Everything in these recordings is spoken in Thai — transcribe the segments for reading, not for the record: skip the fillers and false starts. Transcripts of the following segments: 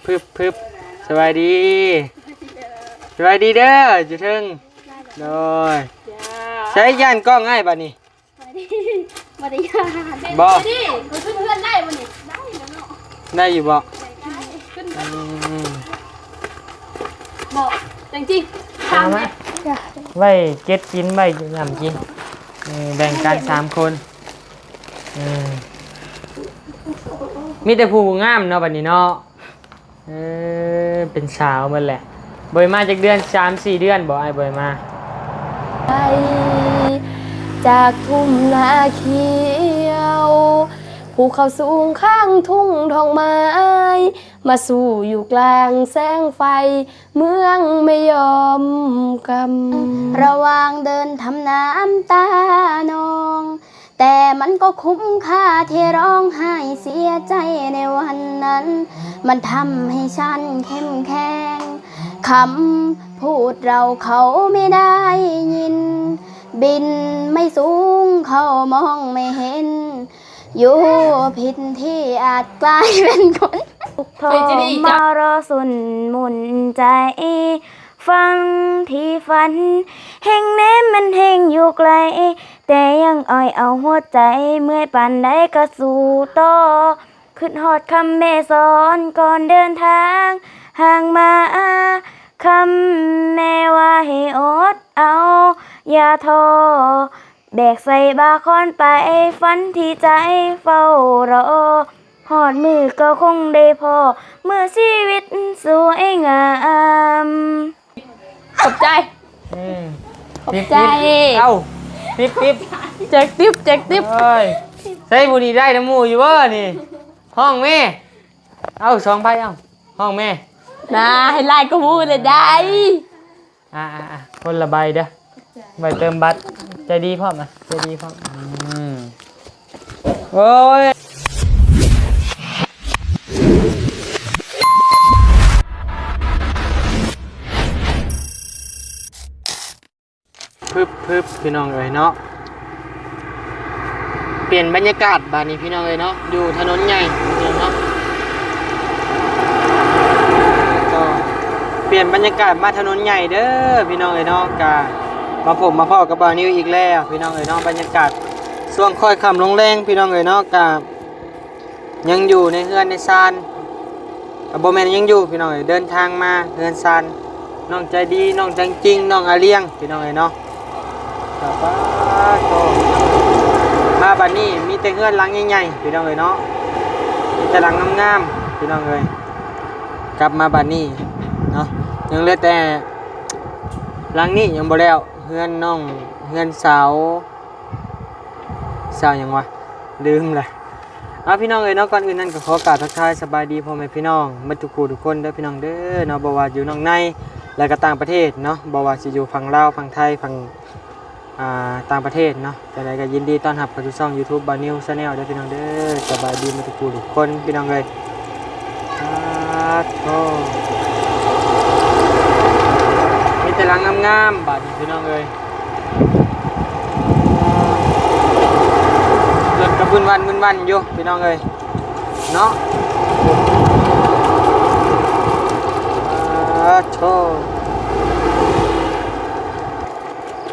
พึบสบายดีสบายดีเด้อจุเทิงโดยใช้ย่านกล้องง่ายป่ะนี่มาดิย่านบ่ดิเขาขึ้นเพื่อนได้วันนี้ได้แล้วเนาะได้อยู่บ่ขึ้นบ่จริงๆทำไหมไว้เก็ตกินไว้ยำกินแบ่งกัน3 คนมีแต่ผู้งามเนาะบัดนี้เนาะเป็นสาวหมดแหละบ่อยมาจากเดือน 3-4 เดือนบ่ไอ้บ่อยมาไปจากทุ่งนาเขียวภูเขาสูงข้างทุ่งทองไม้มาสู่อยู่กลางแสงไฟเมืองไม่ยอมกำระหว่างเดินทำน้ำตานองแต่มันก็คุ้มค่าที่ร้องไห้เสียใจในวันนั้นมันทำให้ฉันเข้มแข็งคำพูดเราเขาไม่ได้ยินบินไม่สูงเขามองไม่เห็นอยู่ผิดที่อาจกลายเป็นคนทุกทรมารอสุนหมุนใจฟังที่ฝันแห่งเน้มันแห่งอยู่ไกลแต่ยังอ่อยเอาหัวใจเมื่อยปานใดก็สู้ต่อขึ้นหอดคำแม่สอนก่อนเดินทางห่างมาคำแม่ว่าให้อดเอาอย่าท้อแบกใส่บาคอนไปฝันที่ใจเฝ้ารอหอดมือก็คงได้พอเมื่อชีวิตสวยงามขอบใจขอบใจเอ้าปิ๊บแจกติ๊บใส่บุญนี่ได้น้ำมูอยู่วะนี่ห้องแม่เอ้า2 ใบเอ้าห้องแม่น่าให้ไล่ก็มูเลยได้คนละใบเด้อใบเติมบัตรใจดีพร้อมนะใจดีพร้อมโอ้ยพึบพี่น้องเอ๋ยเนาะเปลี่ยนบรรยากาศบ้านนี้พี่น้องเอ๋ยเนาะอยู่ถนนใหญ่พี่น้องเนาะก็เปลี่ยนบรรยากาศมาถนนใหญ่เด้อพี่น้องเอ๋ยเนาะกะมาผมมาพ่อกับบ่าวนิวอีกแล้วพี่น้องเอ๋ยเนาะบรรยากาศช่วงค่อยค่ำลงแรงพี่น้องเอ๋ยเนาะกะยังอยู่ในเฮือนในซานบ่แม่นยังอยู่พี่น้องเอ๋ยเดินทางมาเฮือนซานน้องใจดีน้องจังจริงน้องอาเลียงพี่น้องเอ๋ยเนาะมาบัดนี้มีแต่เฮือนหลังใหญ่ๆพี่น้องเอ๋ยเนาะมีแต่หลังงามๆพี่น้องเอ๋ยกลับมาบัดนี้เนาะยังเหลือแต่หลังนี้ยังบ่แล้วเฮือนน้องเฮือนสาวหยังวะลืมเลยพี่น้องเอ๋ยเนาะก่อนอื่นนั้นก็ขอกราบทักทายสบายดีพ่อแม่พี่น้องมาทุกคู่ทุกคนเด้อพี่น้องเด้อเนาะบ่ว่าอยู่นอกในและก็ต่างประเทศเนาะบ่ว่าสิอยู่ฝั่งลาวฝั่งไทยฝั่งต่างประเทศเนาะแต่ใดก็ยินดีต้อนรับเข้าสู่ช่อง YouTube Bar New Channel เด้อพี่น้องเด้อสบายดีมาทุกคู่ทุกคนพี่น้องเอ้ยมีแต่หลังงามๆบาดนี้พี่น้องเอ้ยรถกระบุนวันอยู่พี่น้องเอ้ยเนาะโธ่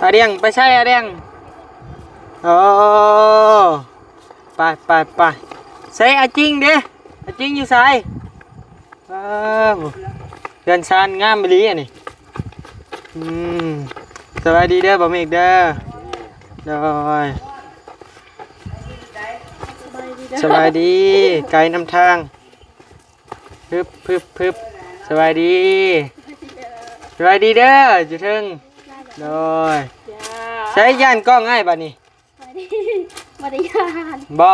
อาเดียงไปใช่อาเดียงโอ้ไปใส่อาจริงเด้อาจริงอยู่ใส่เดินชานงามไปลีอ่ะนี่สวัสดีเด้อบ่าวเมฆเด้อโดยสบายดีไกลนำทางพึบสบายดีเด้อจุเทิงโดยใช้ย่านกล้องง่ายป่ะนี่มาดิย่านบ่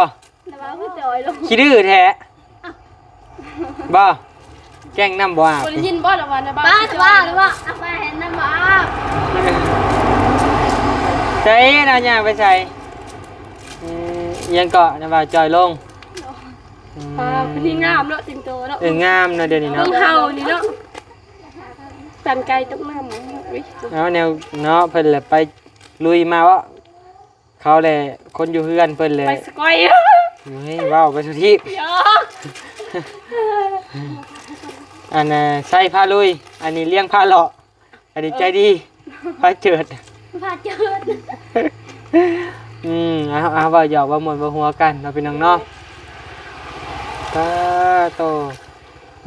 ขี้ดื้อแท้บ่แกล้งน้ำบ่อาบคนยินบ่ละวันนะบ้าหรือว่าอาไปเห็นน้ำบ่อาบใช้นะย่างไปใส่ยังเกาะนะบ่าจอยลงเป็นที่งามเนาะสิงโตเนาะงามนะเดี๋ยวนี้เนาะเฮานี่เนาะตันไกลตกน้ำแล้วแนวเนาะเพิ่นแหละไปลุยมาวะเขาแหละคนอยู่เฮือนเพิ่นเลยไปสกอยเฮ้ยว้าวไปสุดที่ อันน่ะใส่ผ้าลุยอันนี้เลี้ยงผ้าเลาะอันนี้ใจดีผ้าเจิด พาเจิด เอาว่าหยอกว่าหมดว่าหัวกันเราเป็นน้องเนาะก็โต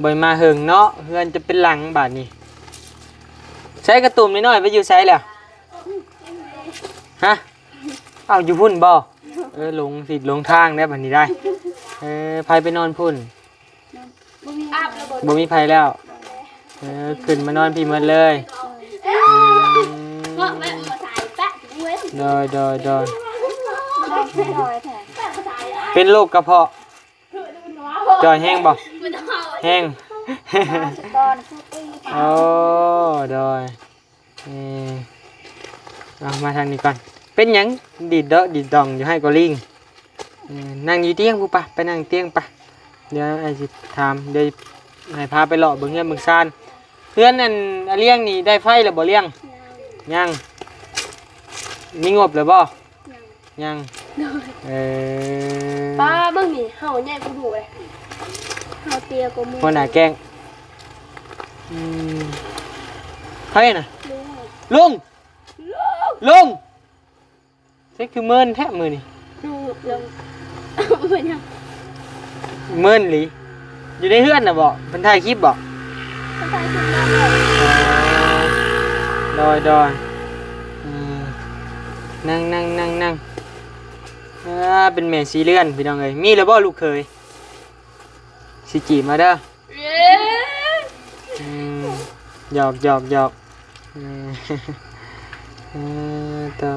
บ่อยมาหึงเนาะเฮือนจะเป็นหลังบาดนี้ใช้กระตุ่มนิดหน่อยไปอยู่ไสแล้วฮะเอาอยู่พุ่นบ่ลงสิลงทางได้บัดนี้ได้ไผไปนอนพุ่น อาบระเบิด บ่มีไผแล้วขึ้นมานอนพี่หมดเลย ก็แม่มาใส่แปะเว้ย โดย ดอยแท้ เป็นโรคกระเพาะจอยแห้งบ่แห้ง ตอนพูดตี โอ้โดยเอามาทางนี้ก่อนเป็นหยังดีดเดาะดีดดองอยู่ให้ก็ลิงนั่งอยู่เตียงผู้ปะไปนั่งเตียงปะเดี๋ยวไอ้สิถามเดี๋ยวให้พาไปเลาะเบิ่งเฮือนเบิ่งซานเพื่อนนั่นเลี้ยงนี่ได้ไฟแล้วบ่เลี้ยงยังมีงบเลยบ่ยังป้าเบิ่งนี่เฮาใหญ่กูดูเลยเฮาเตี้ยกูมือ คนหน้าแกล้งใครน่ะลุงใช่คือเมินแท้มือนี่ ดูลงเหมือนยัง เมินหลีอยู่ในเฮือนน่ะบ่เป็นถ่ายคลิปบ่ ภาษาจีนได้ ดอยนั่งเป็นแม่สีเลื่อนพี่น้องเอ้ยมีแล้วบ่ลูกเคยสิจีบมาเด้อหยอกต่อ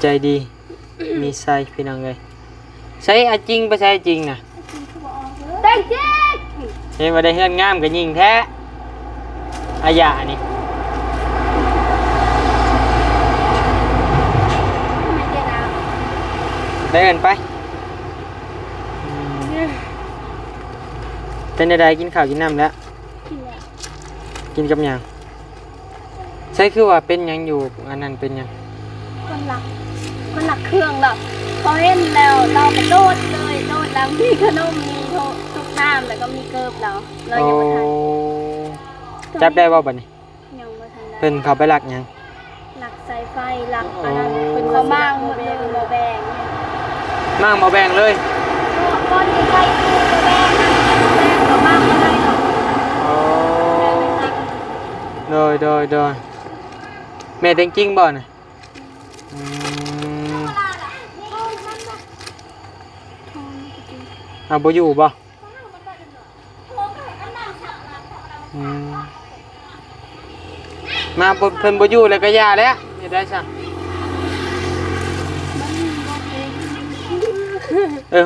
ใจดีมีไซพี่น้องเอ้ยใช้อาจริงไปใช้จริงน่ะ แต่งจริง เห็นว่าได้เฮือนงามก็ยิงแท้อาญานี่ ไม่เจนะ ได้เงินไปเป็นใดๆกินข้าวกินน้ำแล้วกินกับหยังใช่คือว่าเป็นหยังอยู่อันนั้นเป็นหยัง มันหลักเครื่องหรอกพอเห็นแล้วเราก็โดดเลยโดดแล้วมีขนมมีทุกน้ำแล้วก็มีเกิบเรายังไม่ทัน จับได้บ่บัดนี้ ยังไม่ทันได้ เพิ่นเขาไปหลักหยัง หลักสายไฟหลักอันนั้นเป็นเขาบ้างหมดเลยโมแบงเนี่ย มั่งบ่แบ่งเลย ก้อนที่ไฟตู้โมแบงนั่นโมแบงเขาบ้างมาได้หรอก โดยแม่แต่งจริงบ่น่ะเอาบ่อยู่บ่มาเพิ่นบ่อยู่แล้วก็ย่าแล้วอย่าได้ซะ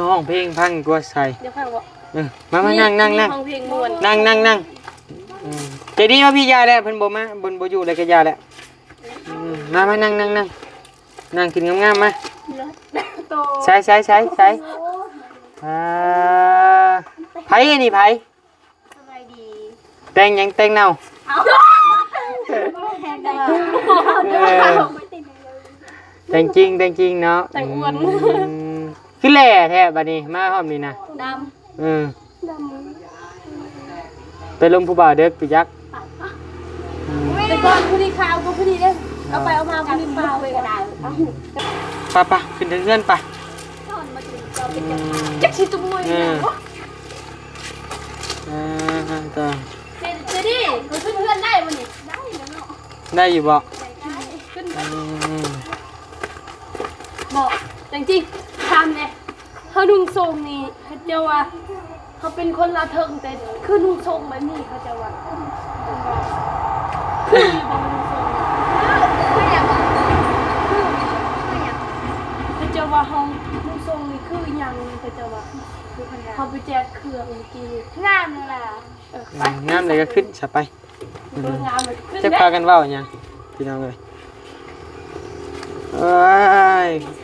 ห้องเพลงพังกว่าใส่ เดี๋ยวข้างบอก มานั่ง ห้องเพลงมวน นั่งใจดีว่าพี่ยาแล้วเพิ่นบ่มาเพิ่นบ่อยู่แล้วก็ยาแล้วมานั่งกินงามๆมาใช้ไผอันนี้ไผ สบายดี แต่งหยังแต่งเน่าแต่งจริงเนาะ แต่งอ้วน คือแหล่แท้บัดนี้มาหอมนี่นะ ดำ ดำ ไปลมผู้บ่าวเด็กปิยัก แต่ก่อนผู้ดีขาวก็ผู้ดีเด้เอาไปเอามาผู้ดีขาวไปก็ได้ ไปขึ้นถึงเงื่อนไป ตอนมาถึงเราเป็นจักชิตุ้มมวยเนี่ย ต่อ เจดี้เราขึ้นเพื่อนได้วันนี้ได้แล้วเนาะ ได้อยู่บ่ ขึ้นบอกจริงๆทำเนี่ยเขานุ่งทรงนี่เขาจะว่าเขาเป็นคนละเทิงแต่คือนุ่งทรงแบบนี้เขาจะว่าคือบอกนุ่งทรงคืออย่างเขาจะว่าห้องนุ่งทรงนี่คืออย่างเขาจะว่าเขาไปแจกเครื่องเมื่อกี้งามเลยล่ะไป งามเลยก็ขึ้นสะไป งามเลยขึ้น จะ ได้ พากันเว้าอย่างพี่น้องเลย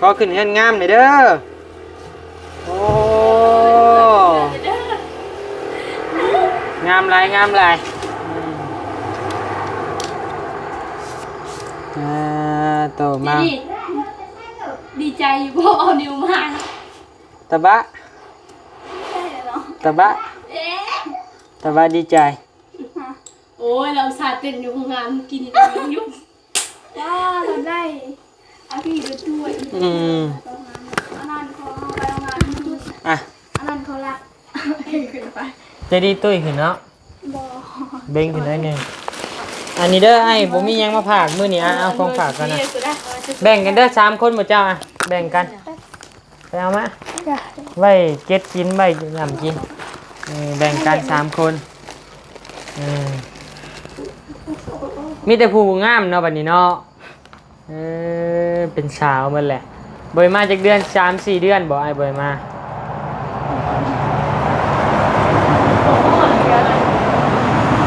ก็ขึ้นเงื่อนงามเลยเด้อโอ้งามหลายโตมา ดีใจอยู่เพราะเอานิ้วมา ตะบะ ใช่เหรอ ตะบะ เอ๊ะ ต สบายดีใจ โอ้ยเราสาดเต้นอยู่โรงงานกินอีกแล้วยุ่ง ว้าทำได้เอาพี่ดูช่วย อืม อันนั้นเขาไปโรงงาน อ่ะ อันนั้นเขารักขึ้นไป ใจดีตุ้ยขึ้นเนาะ บ่ เบ่งขึ้นได้หนึงอันนี้เด้อไอ้บ่มีหยังมาฝากมื้อนี้อ่ะเอาของฝากกันนะแบ่งกันเด้อ3คนบ่เจ้าอ่ะแบ่งกันไปเอามาไว้เก็บกินไว้ยำกินแบ่งกัน3คนมีแต่ผู้งามเนาะบัดนี้เนาะเป็นสาวหมดแหละบ่อยมาจากเดือน 3-4 เดือนบ่ไอ้บ่อยมา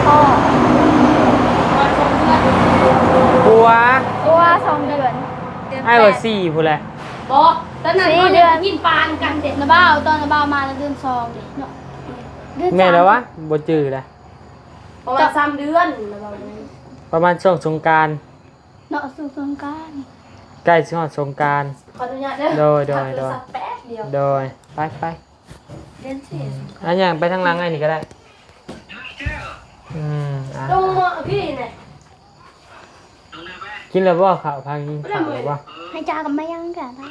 พ่อ ปัว ตัว2 เดือน ไอ้ว่า4พุ่นแหละ บอกตอนนั้นเขาเดือนกินปานกันเด็ด นะบ้าวตอนนะบ้าวมาแล้วเดือน2ดิเนาะเดือน แม่แล้ววะบ่จื้อละ ประมาณ3 เดือนแล้วเราเลย ประมาณช่วงสงกรานต์ เนาะสู่สงกรานต์ ใกล้สิฮอดสงกรานต์ ขออนุญาตเด้อ โดย สักแป๊บเดียว โดยไป เดือน4 อันอย่างไปทางหลังไอ้นี่ก็ได้อ่ะ ลงมาพี่เนี่ย กินแล้วบ่ข้าวพากินข้าวแล้วบ่ ให้จ้ากับแม่ยังกันได้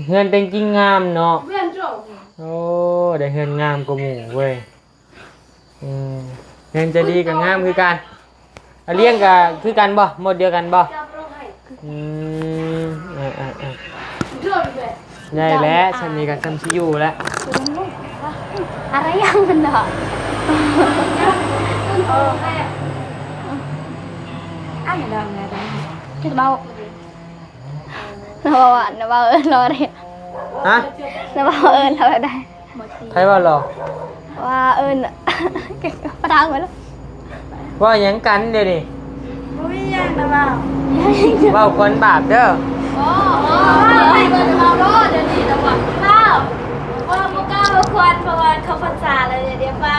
เฮือนแต่งจริงงามเนาะ เพื่อนจ้อง โอ้ได้เฮือนงามกว่าหมู่เว้ยเฮือนจะดีกับงามคือกันเอาเลี้ยงกับคือกันบ่หมดเดียวกันบ่ จับลงให้ อืมอ่ะ จ้องเลย ได้แล้วฉันนี่ก็ฉันสิอยู่แล้ว อะไรยังกันเนาะ อันนี้ดังไงดัง นะบ้าวนะบ้าวนะบ้าวรอได้ ฮะ นะบ้าวเราได้ ใครว่าหรอ ว่าเก่งประทางไว้แล้ว ว่าหยังกันเดี๋ยวนี้ ไม่ยังนะบ้า เว้าคนบาปเด้อ โอ้ไม่เกินจะมาโลดเดี๋ยวนี้นะวะบ้าวว่าพวกก้าวควรเพราะว่าเขาภาษาอะไรเดี๋ยวบ้า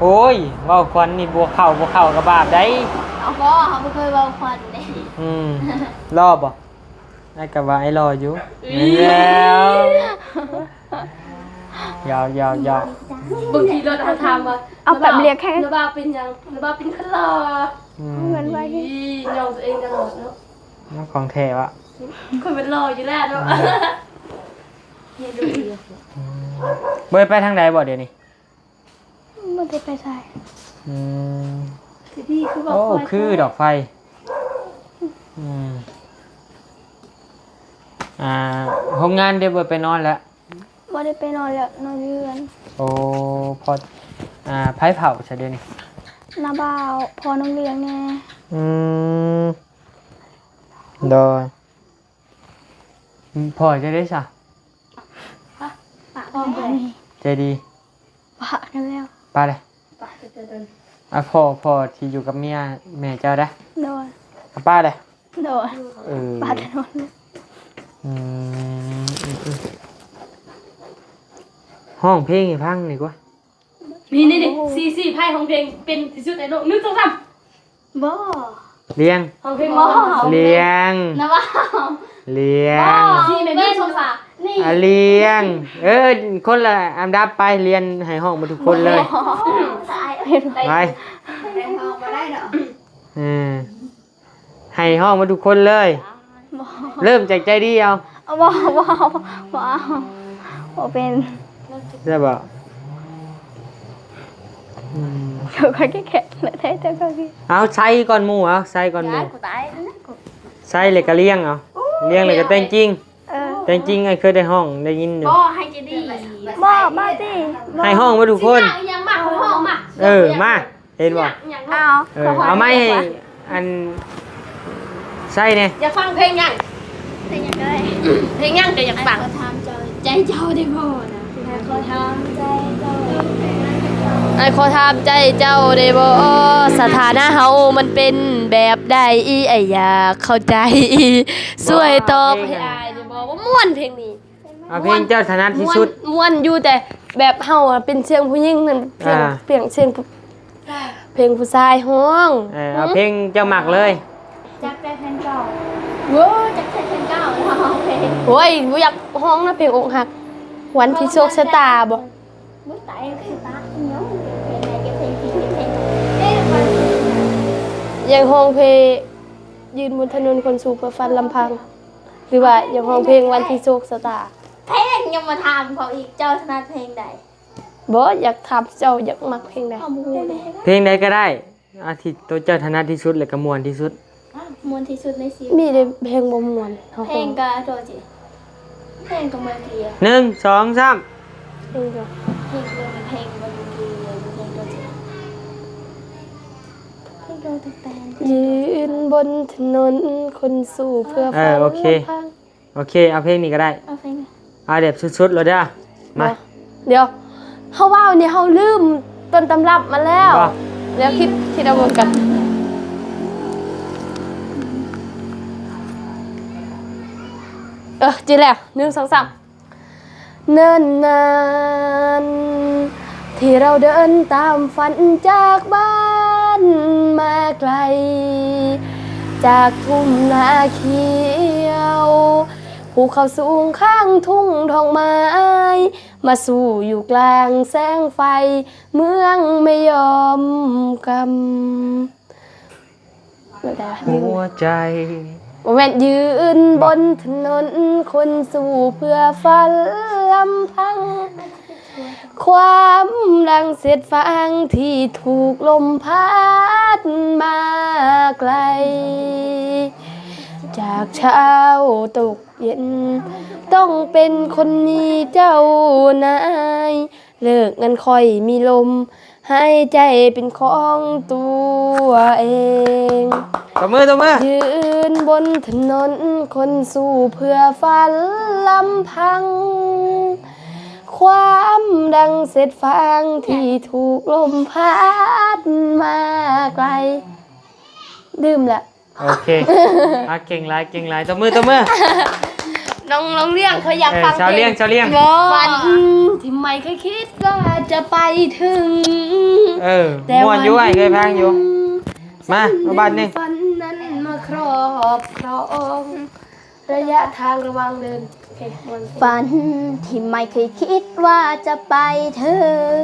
โอ้ยเว้าคนนี่บัวเข้ากับบาปได้ เอาบ่เขาไม่เคยว่าควันเลย รอบบ่ไอ้กับว่าไอ้รออยู่แล้วยาว บางทีเราจะทำว่าระบาเป็นยังระบาเป็นขลา เงินไว้ที่ ยองตัวเองตลอดเนาะ น้ำของแท้วะ คนเป็นรออยู่แล้วเนาะ เบยไปทางใดบ่เดี๋ยวนี้ มันจะไปใส่ พี่คือบอก โอ้คือดอกไฟโรงงานเดี๋ยวเบยไปนอนแล้ว บ่ได้ไปนอนแล้วนอนเรือน โอ้พอไผ่เผาใช่เดี๋ยวนี้ นาบ่าวพอน้องเลี้ยงแน่ โดยพอจะได้สะ ปะพ่อบ่มี ใจดี ปะกันแล้ว ไปเลยพ่อที่อยู่กับเมียแม่เจ้าได้ โดน ป้าเลย โดนปะถนน ห้องเพลงให้พังดีกว่า นี่ซีไพ่ของเพลงเป็นที่สุดในโลกนึกต้องท บ่ เลี้ยง ำของเพลงมอ เลี้ยง นาบ่าว เลี้ยง ที่ในนี้สงสาร นี่ เลี้ยงคนละอันดับไปเรียนให้ห้องมาทุกคนเลย ตาย ไป ได้ห้องมาได้เนาะ ให้ห้องมาทุกคนเลย บ่ เริ่มจากใจดีเอา บ่เป็น ได้บ่ เขาก็แค่เลยได้แต่ก็พี่ เอาใส่ก่อนหมู่เอาใส่ก่อนหมู่ กูตายนะกู ใส่เลยก็เลี้ยงเอาเลี้ยงเลยก็แต่งจริง แต่จริงไอ้เคยได้ห้องได้ยินอยู่ ก็ให้จะดี บ่มาดิ ให้ห้องมาทุกคน ยังมากของห้องมา มาเห็นบ่ เอา เอาไม้ให้อันใส่เนี่ย อยากฟังเพลงยัง แต่ยังไง เพลงยังจะอยากฟัง ขอทำใจเจ้าได้บ่นะขอทำใจเจ้า ไอ้ขอถามใจเจ้าได้บ่สถานะเฮามันเป็นแบบใดไอ้อยากเข้าใจช่วยตอบให้อายได้บ่ว่าม่วนเพลงนี้ เอาเพลงเจ้าถนัดที่สุด ม่วนอยู่แต่แบบเฮาอะเป็นเสียงผู้หญิงนั่นเสียง อ่า เสียงเพลงผู้ชายฮ้อง เอาเพลงเจ้าหมักเลย จักใจแฟนเก่าโว้จักใจแฟนเก่าเนาะเพลง โอ้ยบ่อยากฮ้องนะเพลงอกหักวันที่โชคชะตาบ่ มื้อตายคือตาเนาะเพลงไหนก็เพลง อย่างห้องเพลงยืนบนถนนคนสู่เพื่อฟันลำพัง หรือว่าอย่างห้องเพลงวันที่โชคชะตา เพลงยังมาทำเขาอีกเจ้าถนัดเพลงใด บ่อยากถามเจ้าอยากมักเพลงใด ข้อมูลเลย เพลงใดก็ได้อาทิตย์ตัวเจ้าถนัดที่สุดและก็ม่วนที่สุด มวนที่สุดในชีวิต มีแต่เพลงบ่ม่วนเฮา เพลงกาโดจิเพลงกับเมืองเกีย 1 2 3 เพลงเดียว เพลงเมืองเพลงเมืองเกียเพลงโดจิเพลงโดจิแต่ ยืนบนถนนคนสู่เพื่อฟัน โอเค ลำพัง โอเคเอาเพลงนี้ก็ได้ เอาเพลง เอาแบบสุดๆเลยเด้อมา เดี๋ยวเฮาว่าเนี่ยเฮาลืมต้นตำรับมาแล้ว ว่า แล้วคิดเอาเหมือนกันจีแล้ว1 2 3เนิ่นนานที่เราเดินตามฝันจากบ้านมาไกล จากทุ่งนาเขียวภูเขาสูงข้างทุ่งทองไม้มาสู่อยู่กลางแสงไฟเมืองไม่ยอมกำไม่ได้ หัวใจ แม่นยืนบนถนนคนสู่เพื่อฝันลำพัง ความดังเสียดฟังที่ถูกลมพัดมาไกล จากเช้าตกเย็น ต้องเป็นคนนี้เจ้านาย เลิกงานค่อยมีลมหายใจเป็นของตัวเอง ตบมือ ยืนบนถนนคนสู่เพื่อฝันลำพัง ความดังเสร็จฟังที่ถูกลมพัดมาไกล ดื่มละ โอเคเก่งหลายตบมือ น้องเลี้ยงเขาอยากฟัง ชาวเลี้ยง ฝันที่ไม่เคยคิดว่าจะไปถึง ม่วนอยู่ไอ้เคยพังอยู่มาบ้านนี่ ฝันนั้นมาครอบครองระยะทางระหว่างเดินโอเควันสิ ฝันที่ไม่เคยคิดว่าจะไปถึง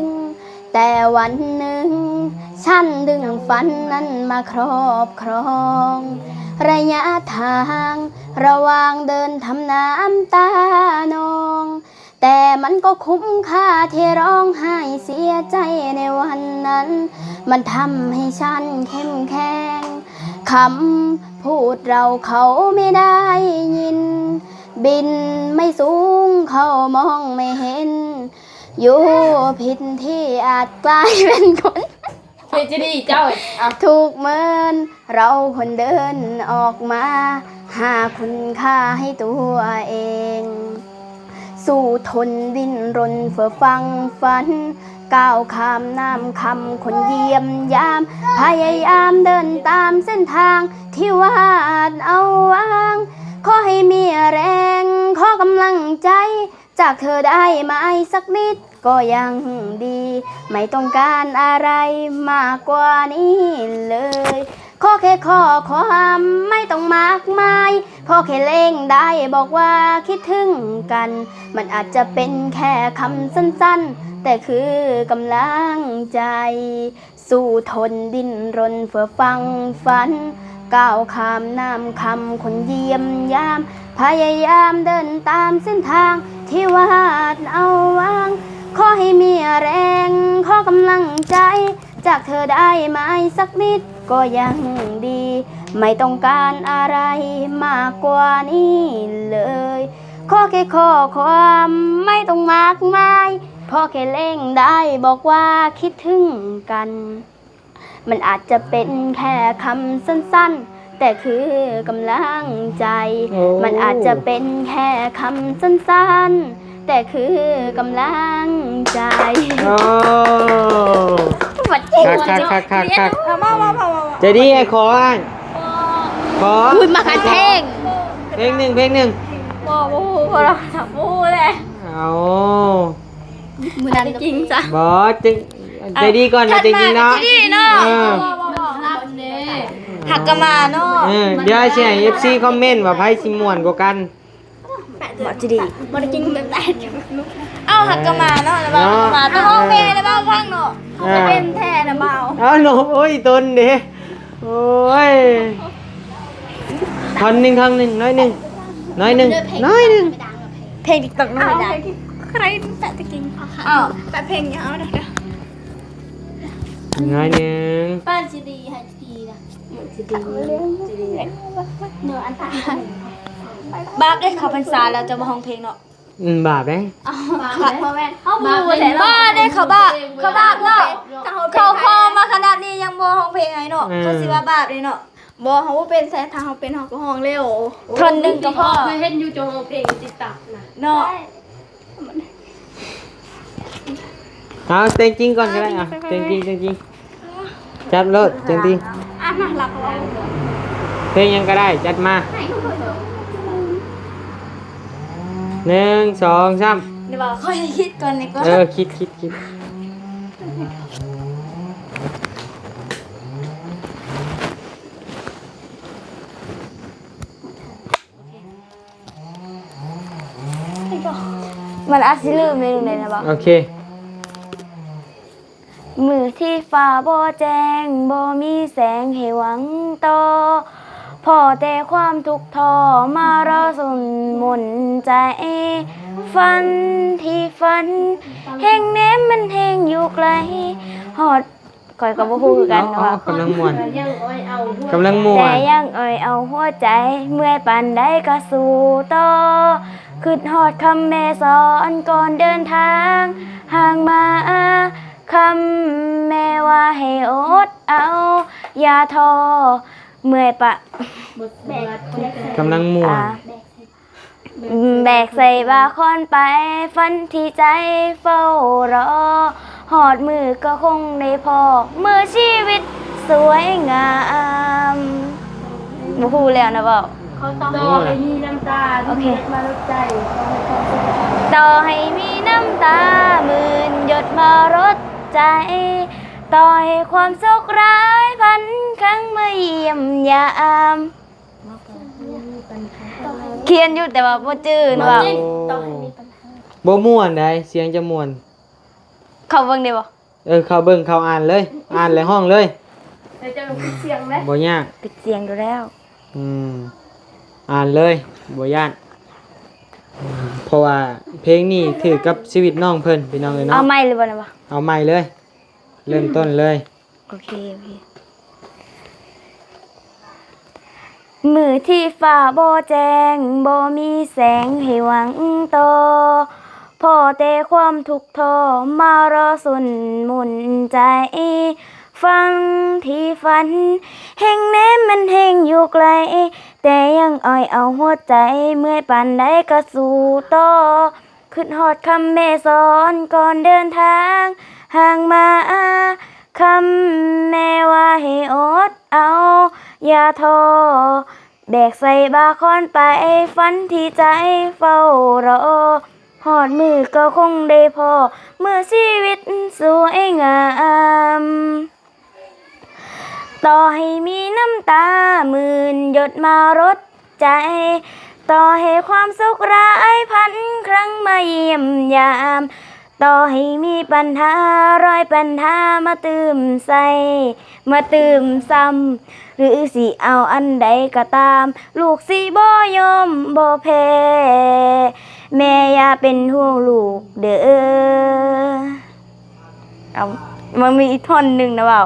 แต่วันหนึ่ง ฉันดึงฝันนั้นมาครอบครอง ระยะทางระหว่างเดินทำน้ำตานอง แต่มันก็คุ้มค่าที่ร้องไห้เสียใจในวันนั้น มันทำให้ฉันเข้มแข็งคำพูดเราเขาไม่ได้ยิน บินไม่สูงเขามองไม่เห็น อยู่ผิดที่อาจกลายเป็นคน เฮ้ยจะดีเจ้าอ่ะ ถูกเหมือนเราคนเดินออกมา หาคุณค่าให้ตัวเอง สู้ทนดิ้นรนเพื่อฟังฝัน ก้าวข้ามน้ำคำคนเยี่ยมยาม พยายามเดินตามเส้นทางที่วาดเอาวาง ขอให้มีแรงขอกำลังใจ จากเธอได้ไหมสักนิดก็ยังดี ไม่ต้องการอะไรมากกว่านี้เลย ขอแค่ข้อความไม่ต้องมากมายพอแค่เล่งได้บอกว่าคิดถึงกัน มันอาจจะเป็นแค่คำสั้นๆ แต่คือกำลังใจ สู้ทนดิ้นรนเพื่อฟังฝัน ก้าวข้ามน้ำคำคนเยี่ยมยาม พยายามเดินตามเส้นทางที่วาดเอาวาง ขอให้มีแรงขอกำลังใจ จากเธอได้ไหมสักนิดก็ยังดี ไม่ต้องการอะไรมากกว่านี้เลย ขอแค่ข้อความไม่ต้องมากมายพอแค่เล่งได้บอกว่าคิดถึงกัน มันอาจจะเป็นแค่คำสั้นๆ แต่คือกำลังใจ มันอาจจะเป็นแค่คำสั้นๆ แต่คือกำลังใจ โอ้ บัดเจ็บ คักจะดีไอ้ขออ่านขอ พูดมาคันเพลง เพลงหนึ่ง บอกว่าพอเราถับพูดเลย เอา มือนั้นจริงจ้ะ บอสจึงใจดีก่อนนะจริงๆเนาะ หักกะมาเนาะ เดี๋ยวสิให้ FC คอมเมนต์ว่าไผสิม่วนกว่ากัน บอกจะดีบอกจริงแบบแต่เอาหักกะมาเนาะแล้วมาต้องห้องเพลงแล้วบ้างพังเนาะจะเป็นแท้นะเบา เอาหนูโอ้ยตนเด้ โอ้ยท่อนหนึ่งน้อยหนึ่งเพลงติ๊กต็อกน้องไม่ได้ใครแปะตะกิ้งอ๋อแปะเพลงยาวเด้อ น้อยหนึ่ง ป้านซีดีให้ซีดีนะซีดีเนื้ออันตรายบ้าได้ขับพรรษาแล้วจะมาห้องเพลงเนาะ บาปไหม ขับพ่อแม่บ้าได้เขาบ้าเนาะเขาคอมาขนาดนี้ยังบ่ห้องเพลงไงเนาะเขาสิว่าบาปเลยเนาะบ่เขาว่าเป็นแซ่ทางเขาเป็นเขาก็ห้องเร็วทนหนึ่งก็พอ เคยเห็นอยู่จงเพลงติดตักนะ เนาะ เอาเต็งจริงก่อนก็ได้อ่ะเต็งจริงจัดรถเต็งจริง อ่ะน่ารักว่ะ เพลงยังก็ได้จัดมา1 2 3 เดี๋ยวบอกค่อยคิดก่อนดีกว่า คิดมันอาจสิลืมไม่รู้เลยนะบอก โอเค มือที่ฟ้าบ่แจ้งบ่มีแสงให้หวังต่อพอแต่ความทุกข์ทรมารอสนหมุนใจฝันที่ฝันแห่งแหนมมันแห่งอยู่ไกลฮอดก่อยกับบ่ฮู้คือกันนะว่าก ำลังม่วน ยังอ้อยเอา กำลังม่ว แต่ น ยังเอาหัวใจเมื่อยปานใดก็สู้ต่อคิดฮอดคำแม่สอนก่อนเดินทางห่างมาคำแม่ว่าให้อดเอาอย่าท้อเมื่อยปะ กำลังม่วน แบกใส่บาคอนไปฝันที่ใจเฝ้ารอหอดมือก็คงได้พอเมื่อชีวิตสวยงามบ่ฮู้แล้วนะบอก เขาต้องให้มีน้ำตา โอเค มาลดใจ ต่อให้มีน้ำตาหมื่นหยดมารดใจ ต่อให้ความโชคร้ายพันครั้งมาเยี่ยมยามเขียนอยู่แต่ว่าบ่จื้อนะว่า บ่ม่วนได้เสียงจะม่วน เขาเบิ่งได้บ่ เขาเบิ่งเขาอ่านเลย อ่านเลยห้องเลย แต่จะลงเสียงไหม บ่ยาก ปิดเสียงดูแล้ว อ่านเลยบ่ยากเพราะว่าเพลงนี้ถือกับชีวิตน้องเพิ่นพี่น้องเอ้ย เอา เนาะ ไม้หรือบ่นะบ่ เอาใหม่เลย เริ่มต้นเลย โอเคมือที่ฟ้าบ่แจ้งบ่มีแสงให้หวังต่อพอแต่ความทุกข์ทรมารอสนหมุนใจฟังที่ฝันแห่งแหนมมันแห่งอยู่ไกลแต่ยังเอาหัวใจเมื่อยปานใดก็สู้ต่อคิดฮอดคำแม่สอนก่อนเดินทางห่างมาคำแม่ว่าให้อดเอาอย่าท้อแบกใส่บาคอนไปฝันที่ใจเฝ้ารอหอดมือก็คงได้พอเมื่อชีวิตสวยงามต่อให้มีน้ำตาหมื่นหยดมารดใจต่อให้ความสุขร้ายพันครั้งมาเยี่ยมยามต่อให้มีปัญหาร้อยปัญหามาตื่มใส่มาตื่มซ้ำหรือสิเอาอันใดก็ตามลูกสิบ่ยอมบ่แพ้แม่อย่าเป็นห่วงลูกเด้อเอามันมีอีกท่อนหนึ่งนะเปล่า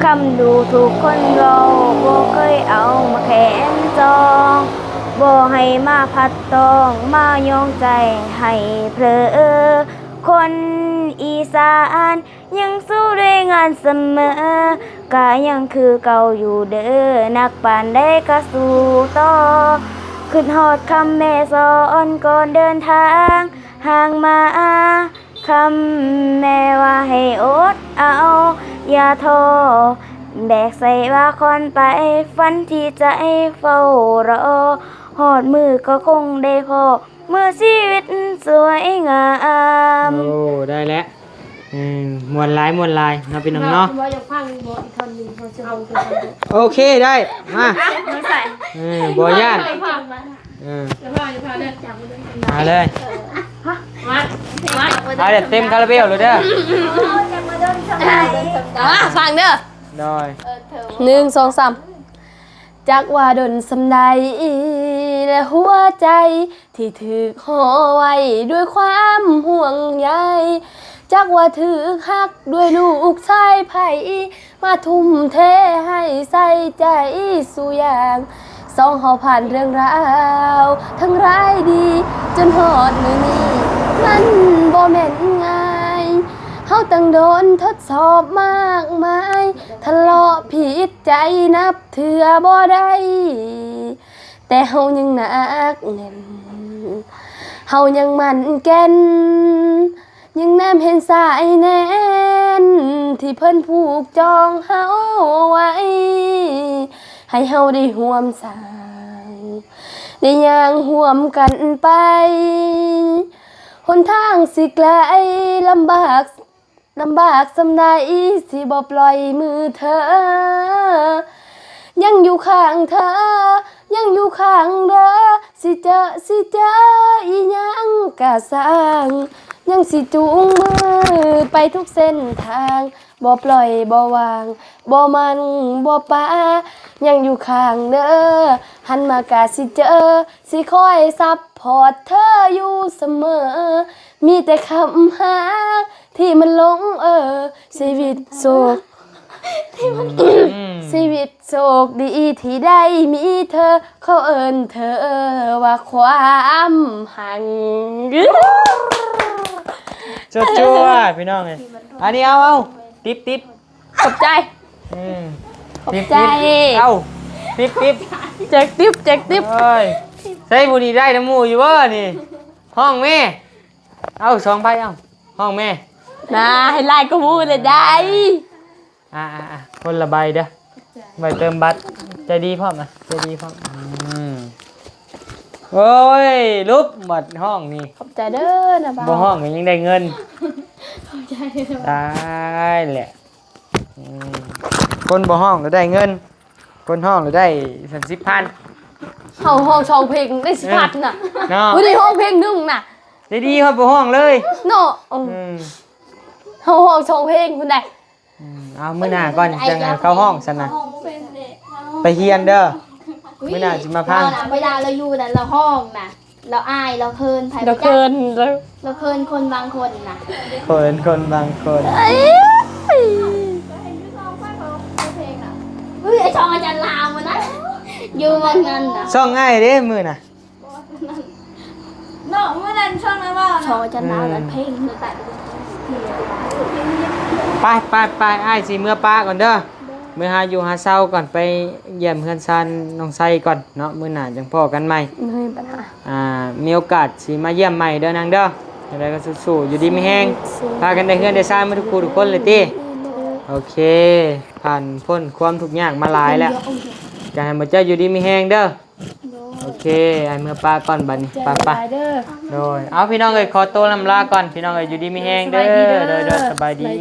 คำดูถูกคนเราบ่เคยเอามาแขนจองบ่ให้มาพัดตองมายองใจให้เพลอคนอีสานยังสู้ด้วยงานเสมอกะยังคือเก่าอยู่เด้อนักปานได้ก็สู้ต่อขึ้นฮอดคำแม่สอนก่อนเดินทางห่างมาคำแม่ว่าให้อดเอาอย่าท้อแบกใส่บาคอนไปฝันที่ใจเฝ้ารอหอดมือก็คงได้พอเมื่อชีวิตสวยงาม โอ้ได้แล้วมวนลายเนาะพี่น้องเนาะ ว่าจะฟังบ่อีกท่อนหนึงเขาจะลงคือท่อนเดียว โอเคได้มาบ่ย่าน ฟังมา จะ จะฟังเด้อจับมือ มาเลย มา เอาเด็ดเต็มคาราเบลเลยเด้อ ฟังเด้อ โดย 1 2 3จักว่าดนสำใดและหัวใจที่ถูกห่อไว้ด้วยความห่วงใยจักว่าถือฮักด้วยลูกชายไผมาทุ่มเทให้ใส่ใจสู่อย่างสองเฮาผ่านเรื่องราวทั้งร้ายดีจนฮอดมื้อนี้มันบ่แม่นง่ายเฮาตั้งโดนทดสอบมากมายทะเลาะผิดใจนับเถื่อบ่ได้แต่เฮายังหนักแน่นเฮายังมั่นแก่นยังแนมเห็นสายแน่นที่เพิ่นผูกจองเฮาไว้ให้เฮาได้ร่วมสร้างได้ย่างร่วมกันไปหนทางสิไกลลำบากสำใดสิบ่ปล่อยมือเธอยังอยู่ข้างเธอยังอยู่ข้างเด้อสิเจออีหยังกะสร้างยังสิจูงมือไปทุกเส้นทางบ่ปล่อยบ่วางบ่มันบ่ปายังอยู่ข้างเด้อหันมากะสิเจอสิคอยซัพพอร์ตเธออยู่เสมอมีแต่คำหาที่มันหลงชีวิตโศกชีวิตโศกดีที่ได้มีเธอเขาเอิ้นเธอว่าความหัง จั่วๆพี่น้องเอ้ยอันนี้เอาติ๊บ ขอบใจ ขอบใจ เอาติ๊บ แจกติ๊บ เอ้ยใส่บุหรี่ได้น้ำมูอยู่บ่นี่ห้องแม่เอา2 ใบเอาห้องแม่ นะให้ไล่ก็มูเลยได้ คนละใบเด้อใบเติมบัตรใจดีพร้อมนะใจดีพร้อมโอ้ยลุบหมดห้องนี่ ขอบใจเด้อนะบ่าว บ่ห้องก็ยังได้เงินได้แหละคนบ่ห้องก็ได้เงินคนห้องก็ได้30,000 เข้าห้องชองเพลงได้สิพัดน่ะ เนาะ บ่ได้ห้องเพลงนึงน่ะ ได้ดีครับบ่ห้องเลย เนาะเฮาห้องชองเพลงพุ่นได้ เอามื้อหน้าก่อนจังเข้าห้องซั่นน่ะไปเฮียนเด้อมื้อหน้าสิมาพัง เวลาเราอยู่แต่เราห้องน่ะเราอายเราเคินไผ เดี๋ยวเกินแล้ว เราเคินคนบางคนน่ะ คนบางคน เอ้ย เฮ้ยไอชองอาจารย์ลาวมันนะอยู่วันนั้นน่ะ ช่องง่ายเด้มื้อน่ะ เนาะเมื่อนั้นช่องนั้นว่าชองอาจารย์ลาวนั้นเพลงคือแต่ ไปอ้ายสิเมื่อป้าก่อนเด้อมื้อหาอยู่หาเช้าก่อนไปเยี่ยมเฮือนซานน้องไสก่อนเนาะมื้อหน้าจังพ้อกันใหม่ เฮ้ยปัญหา มีโอกาสสิมาเยี่ยมใหม่เด้อนางเด้อจังไดก็สู้ๆอยู่ดีมีแฮงพากันได้เฮือนได้ซ่านมาทุกคู่ทุกคนเลยติโอเคผ่านพ้นความทุกข์ยากมาหลายแล้วจะให้หมดเจ้าอยู่ดีมีแฮงเด้อโอเคไอ้เมื่อป้าก่อนบัดนี้ไป เด้อ โดยเอาพี่น้องเอ้ยขอตัวลำลาก่อนพี่น้องเอ้ยอยู่ดีมีแฮงเด้อโดยสบายดี